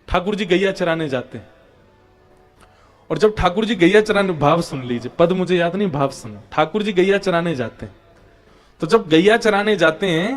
ठाकुर जी गैया चराने जाते हैं, और जब ठाकुर जी गैया चराने, भाव सुन लीजिए, पद मुझे याद नहीं, भाव सुनो। ठाकुर जी गैया चराने जाते हैं, तो जब गैया चराने जाते हैं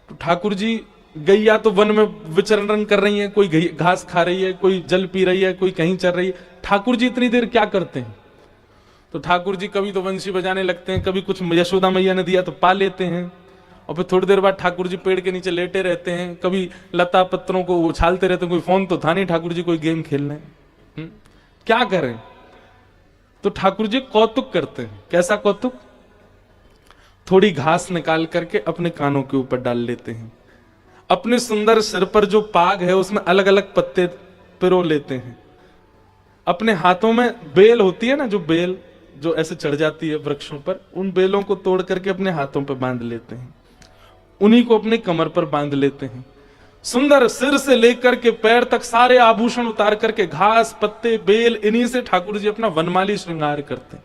तो ठाकुर जी, गैया तो वन में विचरण कर रही है, कोई घास खा रही है, कोई जल पी रही है, कोई कहीं चल रही है। ठाकुर जी इतनी देर क्या करते हैं? तो ठाकुर जी कभी तो बंसी बजाने लगते हैं, कभी कुछ यशोदा मैया ने दिया तो पा लेते हैं, और फिर थोड़ी देर बाद ठाकुर जी पेड़ के नीचे लेटे रहते हैं, कभी लता पत्रों को उछालते रहते हैं। कोई फोन तो था नहीं, ठाकुर जी कोई गेम खेल रहे हैं, क्या करें? तो ठाकुर जी कौतुक करते हैं। कैसा कौतुक? थोड़ी घास निकाल करके अपने कानों के ऊपर डाल लेते हैं, अपने सुंदर सिर पर जो पाग है उसमें अलग अलग पत्ते पिरो लेते हैं, अपने हाथों में बेल होती है ना, जो बेल जो ऐसे चढ़ जाती है वृक्षों पर, उन बेलों को तोड़ करके अपने हाथों पर बांध लेते हैं, उन्हीं को अपने कमर पर बांध लेते हैं। सुंदर सिर से लेकर के पैर तक सारे आभूषण उतार करके घास पत्ते बेल, इन्हीं से ठाकुर जी अपना वनमाली श्रृंगार करते हैं।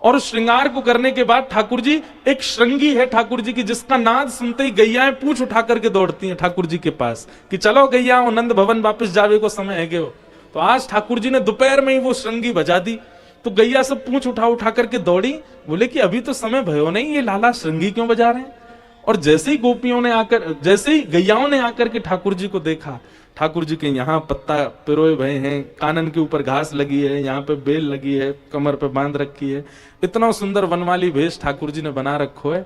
और श्रृंगार को करने के बाद ठाकुर जी, एक श्रृंगी है ठाकुर जी की, जिसका नाद सुनते ही गैयाएं पूंछ उठा करके दौड़ती हैं ठाकुर जी के पास कि चलो गैया, नंद भवन वापस जावे को समय है गयो। तो आज ठाकुर जी ने दोपहर में ही वो श्रृंगी बजा दी, तो गैया सब पूंछ उठा उठा करके दौड़ी, बोले कि अभी तो समय भयो नहीं, ये लाला श्रृंगी क्यों बजा रहे हैं? और जैसे ही गोपियों ने आकर, जैसे ही गैयाओं ने आकर के ठाकुर जी को देखा, ठाकुर जी के यहाँ पत्ता पिरोए भये हैं, कानन के ऊपर घास लगी है, यहाँ पे बेल लगी है, कमर पे बांध रखी है, इतना सुंदर वनमाली भेष ठाकुर जी ने बना रखो है,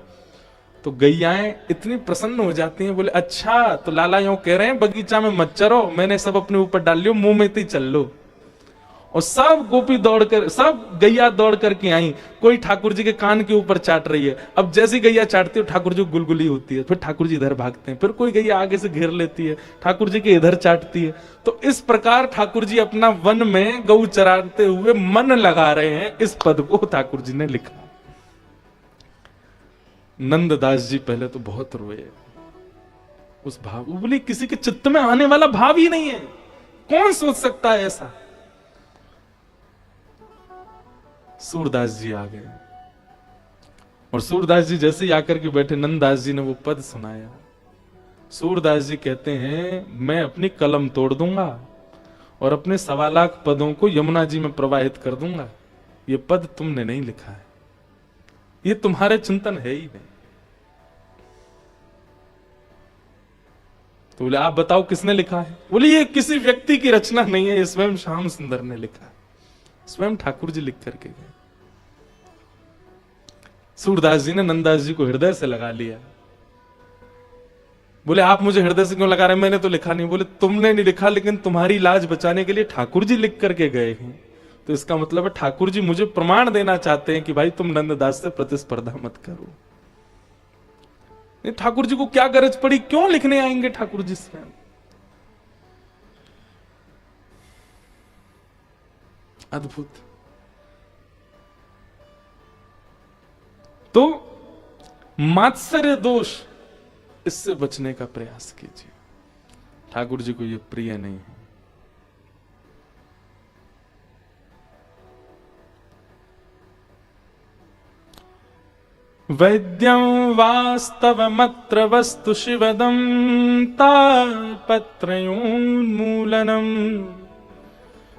तो गैयाएं इतनी प्रसन्न हो जाती हैं। बोले अच्छा, तो लाला यूं कह रहे हैं बगीचा में मत चरो, मैंने सब अपने ऊपर डाल लियो, मुंह में ही चल लो। और सब गोपी दौड़कर, सब गैया दौड़ करके आई, कोई ठाकुर जी के कान के ऊपर चाट रही है। अब जैसी गैया चाटती है ठाकुर जी गुलगुली होती है, फिर ठाकुर जी इधर भागते हैं, फिर कोई गैया आगे से घेर लेती है, ठाकुर जी के इधर चाटती है। तो इस प्रकार ठाकुर जी अपना वन में गौ चराते हुए मन लगा रहे हैं। इस पद को ठाकुर जी ने लिखा। नंददास जी पहले तो बहुत रोए उस भाव, बोले किसी के चित्त में आने वाला भाव ही नहीं है, कौन सोच सकता है ऐसा? सूरदास जी आ गए, और सूरदास जी जैसे ही आकर के बैठे, नंददास जी ने वो पद सुनाया। सूरदास जी कहते हैं, मैं अपनी कलम तोड़ दूंगा और अपने 1.25 लाख पदों को यमुना जी में प्रवाहित कर दूंगा। ये पद तुमने नहीं लिखा है, ये तुम्हारे चिंतन है ही नहीं। तो बोले आप बताओ किसने लिखा है? बोले ये किसी व्यक्ति की रचना नहीं है, ये स्वयं श्याम सुंदर ने लिखा है, स्वयं ठाकुर जी लिख करके गए। सूरदास जी ने नंददास जी को हृदय से लगा लिया। बोले आप मुझे हृदय से क्यों लगा रहे हैं? मैंने तो लिखा नहीं। बोले तुमने नहीं लिखा, लेकिन तुम्हारी लाज बचाने के लिए ठाकुर जी लिख करके गए हैं, तो इसका मतलब है ठाकुर जी मुझे प्रमाण देना चाहते हैं कि भाई तुम नंददास से प्रतिस्पर्धा मत करो। ठाकुर जी को क्या गरज पड़ी, क्यों लिखने आएंगे ठाकुर जी स्वयं? अद्भुत। तो मात्सर्य दोष, इससे बचने का प्रयास कीजिए, ठाकुर जी को यह प्रिय नहीं है। वैद्यं वास्तवमत्र वस्तु शिवदं तापत्रयोन्मूलनम्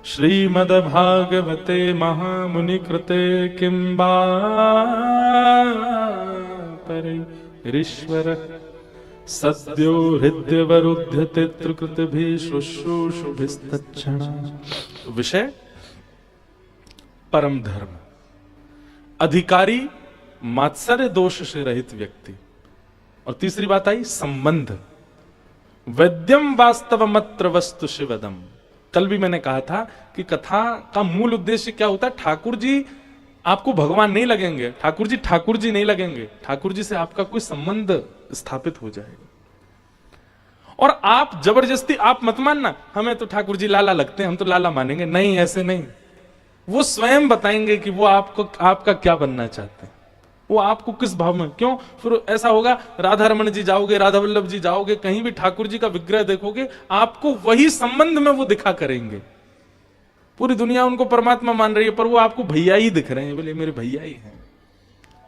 श्रीमद्भागवते महामुनिकृते किं वा परैरीश्वरः सद्यो हृदयवरुध्यते त्रिकृतिभिः शुश्रूषुभिस्तच्छणा। विषय परम धर्म, अधिकारी मात्सर्य दोष से रहित व्यक्ति, और तीसरी बात आई संबंध। वैद्यम वास्तवमत्र वस्तु शिवदम। कल भी मैंने कहा था कि कथा का मूल उद्देश्य क्या होता है? ठाकुर जी आपको भगवान नहीं लगेंगे, ठाकुर जी नहीं लगेंगे, ठाकुर जी से आपका कोई संबंध स्थापित हो जाएगा। और आप जबरदस्ती, आप मत मानना हमें तो ठाकुर जी लाला लगते हैं, हम तो लाला मानेंगे, नहीं, ऐसे नहीं। वो स्वयं बताएंगे कि वो आपको, आपका क्या बनना चाहते हैं, वो आपको किस भाव में, क्यों? फिर ऐसा होगा, राधा रमन जी जाओगे, राधा वल्लभ जी जाओगे, कहीं भी ठाकुर जी का विग्रह देखोगे, आपको वही संबंध में वो दिखा करेंगे। पूरी दुनिया उनको परमात्मा मान रही है, पर वो आपको भैया ही दिख रहे हैं। बोले मेरे भैया ही हैं,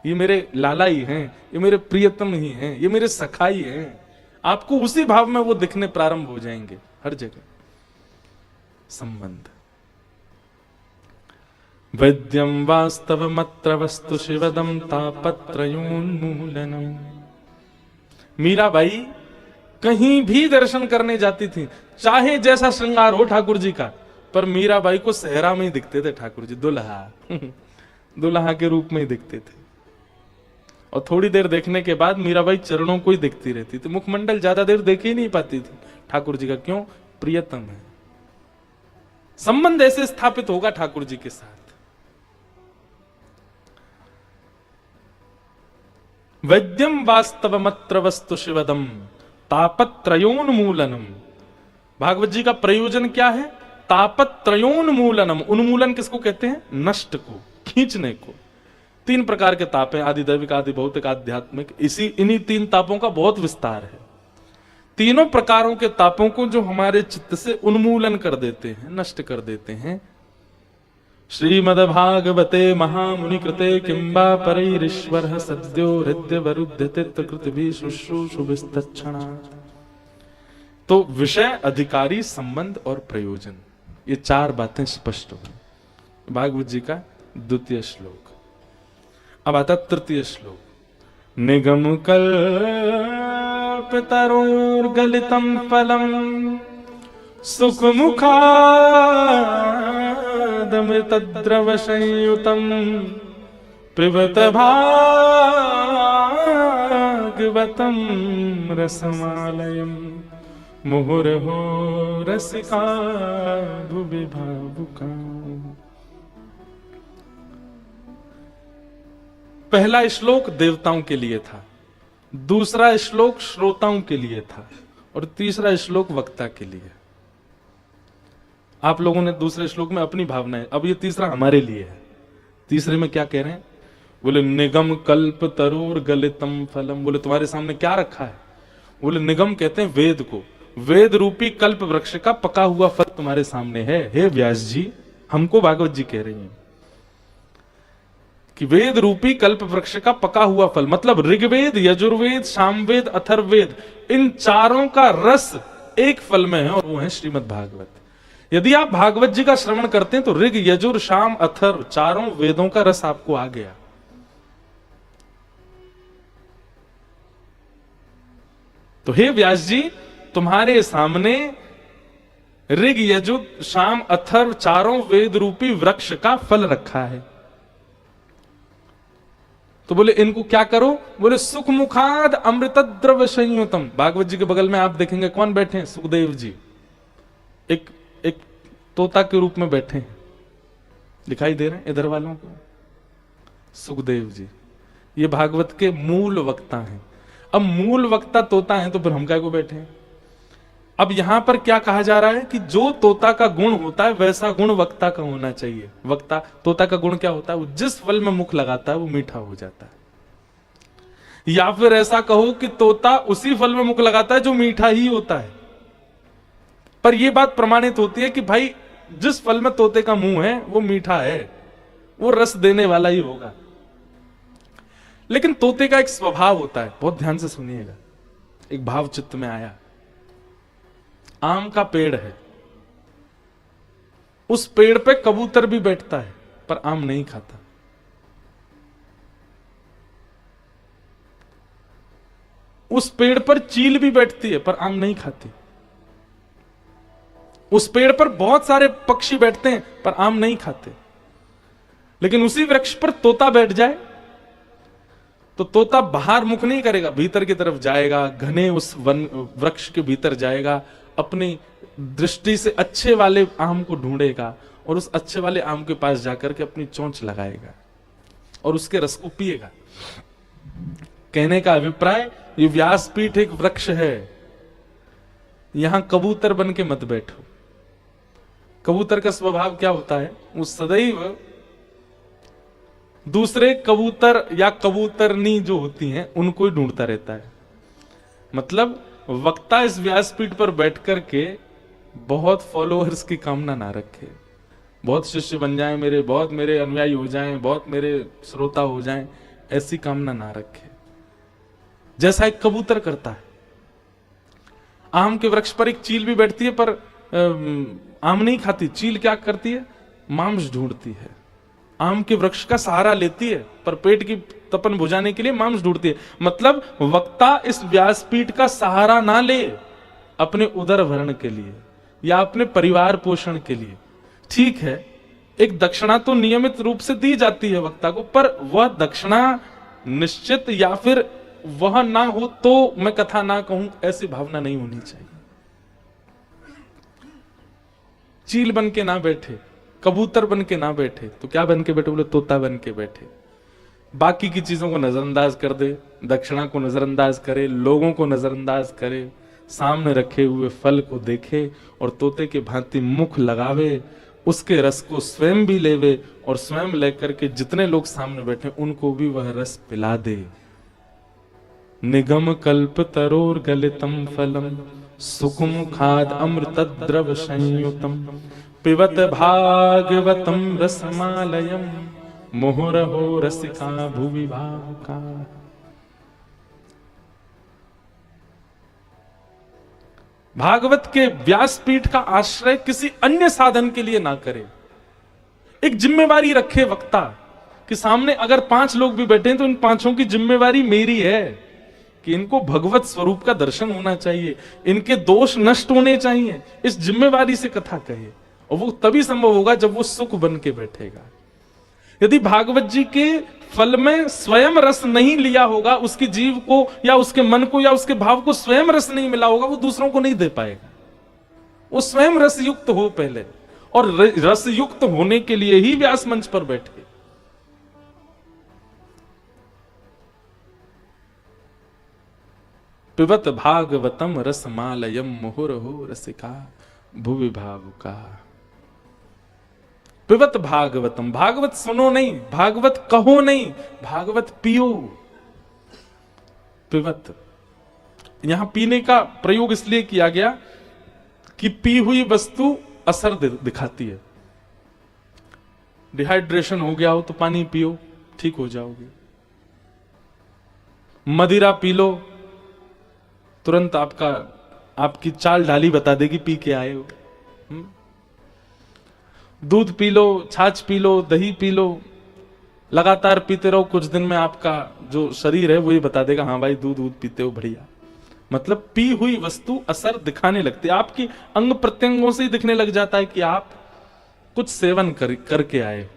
ये मेरे लाला ही हैं, ये मेरे प्रियतम ही हैं, ये मेरे सखा ही हैं। आपको उसी भाव में वो दिखने प्रारंभ हो जाएंगे हर जगह। संबंध। वैद्यम वास्तवमत्र वस्तु शिवदम तापत्रयोन्मूलनम। मीराबाई कहीं भी दर्शन करने जाती थी, चाहे जैसा श्रृंगार हो ठाकुर जी का, पर मीराबाई को सहरा में ही दिखते थे ठाकुर जी, दुल्हा दुल्हा के रूप में ही दिखते थे। और थोड़ी देर देखने के बाद मीराबाई चरणों को ही दिखती रहती थी, मुखमंडल ज्यादा देर देख ही नहीं पाती थी ठाकुर जी का। क्यों? प्रियतम है। संबंध ऐसे स्थापित होगा ठाकुर जी के साथ। वैद्यम वास्तवमत्र वस्तु शिवदम तापत्रयोन्मूलनम। भागवत जी का प्रयोजन क्या है? तापत्रयोन्मूलनम। उन्मूलन किसको कहते हैं? नष्ट को, खींचने को। 3 प्रकार के ताप हैं, आदि दैविक, आदि भौतिक, आध्यात्मिक। इन्हीं 3 तापों का बहुत विस्तार है। तीनों प्रकारों के तापों को जो हमारे चित्त से उन्मूलन कर देते हैं, नष्ट कर देते हैं। श्रीमद्भागवते महामुनि कृते किंबा परैरीश्वर सद्यो हृदय वरुध्यते कृतभि शुश्रूषुभिस्तच्छणा। तो विषय, अधिकारी, संबंध और प्रयोजन, ये 4 बातें स्पष्ट हो भागवत जी का 2 श्लोक। अब आता 3 श्लोक। निगम कल्पतरोर्गलितं फलम् सुखमुखादमृतद्रवसंयुतम् पिबत भागवतं रसमालयम् मुहुर्हो रसिका भुवि भावुका। पहला श्लोक देवताओं के लिए था, दूसरा श्लोक श्रोताओं के लिए था, और तीसरा श्लोक वक्ता के लिए। आप लोगों ने दूसरे श्लोक में अपनी भावनाएं, अब ये तीसरा हमारे लिए है। तीसरे में क्या कह रहे हैं? बोले निगम कल्प तरोर गलितम फलम। बोले तुम्हारे सामने क्या रखा है? बोले निगम कहते हैं वेद को। वेद रूपी कल्प वृक्ष का पका हुआ फल तुम्हारे सामने है। हे व्यास जी, हमको भागवत जी कह रही हैं कि वेद रूपी कल्प वृक्ष का पका हुआ फल, मतलब ऋग्वेद, यजुर्वेद, सामवेद, अथर्ववेद, इन चारों का रस एक फल में है, और वो है श्रीमद् भागवत। यदि आप भागवत जी का श्रवण करते हैं तो ऋग, यजुर, साम, अथर्व चारों वेदों का रस आपको आ गया। तो हे व्यास जी, तुम्हारे सामने ऋग, यजुर, साम, अथर्व चारों वेद रूपी वृक्ष का फल रखा है। तो बोले इनको क्या करो? बोले सुख मुखाद अमृत द्रव संयुतम। भागवत जी के बगल में आप देखेंगे कौन बैठे हैं? सुखदेव जी, एक तोता के रूप में बैठे हैं, दिखाई दे रहे हैं इधर वालों को? सुखदेव जी ये भागवत के मूल वक्ता हैं। अब मूल वक्ता तोता है तो फिर हम क्या को बैठे हैं? अब यहां पर क्या कहा जा रहा है कि जो तोता का गुण होता है वैसा गुण वक्ता का होना चाहिए। वक्ता, तोता का गुण क्या होता है? वो जिस फल में मुख लगाता है वो मीठा हो जाता है। या फिर ऐसा कहो कि तोता उसी फल में मुख लगाता है जो मीठा ही होता है। पर यह बात प्रमाणित होती है कि भाई जिस फल में तोते का मुंह है वो मीठा है, वो रस देने वाला ही होगा। लेकिन तोते का एक स्वभाव होता है, बहुत ध्यान से सुनिएगा। एक भाव चित्त में आया, आम का पेड़ है, उस पेड़ पे कबूतर भी बैठता है पर आम नहीं खाता। उस पेड़ पर चील भी बैठती है पर आम नहीं खाती। उस पेड़ पर बहुत सारे पक्षी बैठते हैं पर आम नहीं खाते। लेकिन उसी वृक्ष पर तोता बैठ जाए तो तोता बाहर मुख नहीं करेगा, भीतर की तरफ जाएगा, घने उस वन वृक्ष के भीतर जाएगा, अपनी दृष्टि से अच्छे वाले आम को ढूंढेगा और उस अच्छे वाले आम के पास जाकर के अपनी चोंच लगाएगा और उसके रस को पिएगा। कहने का अभिप्राय, ये व्यासपीठ एक वृक्ष है, यहां कबूतर बन के मत बैठो। कबूतर का स्वभाव क्या होता है? वो सदैव दूसरे कबूतर या कबूतरनी जो होती हैं उनको ही ढूंढता रहता है। मतलब वक्ता इस व्यासपीठ पर बैठ करके बहुत फॉलोअर्स की कामना ना रखे, बहुत शिष्य बन जाएं मेरे, बहुत मेरे अनुयायी हो जाएं, बहुत मेरे श्रोता हो जाएं, ऐसी कामना ना रखे जैसा एक कबूतर करता है। आम के वृक्ष पर एक चील भी बैठती है पर आम नहीं खाती, चील क्या करती है? मांस ढूंढती है, आम के वृक्ष का सहारा लेती है, पर पेट की तपन बुझाने के लिए मांस ढूंढती है। मतलब वक्ता इस व्यासपीठ का सहारा ना ले अपने उदर भरण के लिए या अपने परिवार पोषण के लिए। ठीक है, एक दक्षिणा तो नियमित रूप से दी जाती है वक्ता को, पर वह दक्षिणा निश्चित या फिर वह ना हो तो मैं कथा ना कहूं, ऐसी भावना नहीं होनी चाहिए। चील बन के ना बैठे, कबूतर बन के ना बैठे, तो क्या बन के बैठे? बोले तोता बन के बैठे। बाकी की चीजों को नजरअंदाज कर दे, दक्षिणा को नजरअंदाज करे, लोगों को नजरअंदाज करे, सामने रखे हुए फल को देखे और तोते के भांति मुख लगावे, उसके रस को स्वयं भी लेवे और स्वयं लेकर के जितने लोग सामने बैठे उनको भी वह रस पिला दे। निगम कल्प तरोर गलितम फलम सुखमुखाद अमृत द्रव संयुतम पिबत भागवतम रसमालयम मुहुरहो रसिका भुवि भावुका। भागवत के व्यासपीठ का आश्रय किसी अन्य साधन के लिए ना करे। एक जिम्मेवारी रखे वक्ता कि सामने अगर 5 लोग भी बैठे हैं तो इन 5 की जिम्मेवारी मेरी है कि इनको भगवत स्वरूप का दर्शन होना चाहिए, इनके दोष नष्ट होने चाहिए। इस जिम्मेवारी से कथा कहे और वो तभी संभव होगा जब वो सुख बन के बैठेगा। यदि भागवत जी के फल में स्वयं रस नहीं लिया होगा, उसकी जीव को या उसके मन को या उसके भाव को स्वयं रस नहीं मिला होगा, वो दूसरों को नहीं दे पाएगा। वो स्वयं रस युक्त हो पहले, और रस युक्त होने के लिए ही व्यास मंच पर बैठे। पिबत भागवतम रसमालयम मुहुरहो रसिका भुवि भावुका। पिबत भागवतम, भागवत सुनो नहीं, भागवत कहो नहीं, भागवत पियो। पिबत, यहां पीने का प्रयोग इसलिए किया गया कि पी हुई वस्तु असर दिखाती है। डिहाइड्रेशन हो गया हो तो पानी पियो, ठीक हो जाओगे। मदिरा पी लो, तुरंत आपकी चाल ढाली बता देगी पी के आए हो। दूध पी लो, छाछ पी लो, दही पी लो, लगातार पीते रहो, कुछ दिन में आपका जो शरीर है वही बता देगा हाँ भाई दूध पीते हो, बढ़िया। मतलब पी हुई वस्तु असर दिखाने लगती है, आपकी अंग प्रत्यंगों से ही दिखने लग जाता है कि आप कुछ सेवन करके आए।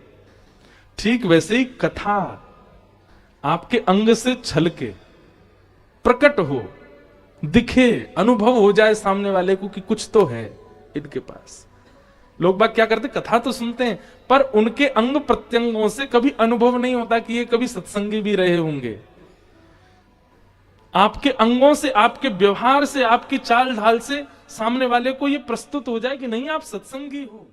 ठीक वैसे ही कथा आपके अंग से छलके प्रकट हो, दिखे, अनुभव हो जाए सामने वाले को कि कुछ तो है इनके पास। लोग बाग क्या करते, कथा तो सुनते हैं पर उनके अंग प्रत्यंगों से कभी अनुभव नहीं होता कि ये कभी सत्संगी भी रहे होंगे। आपके अंगों से, आपके व्यवहार से, आपकी चाल ढाल से सामने वाले को ये प्रस्तुत हो जाए कि नहीं आप सत्संगी हो।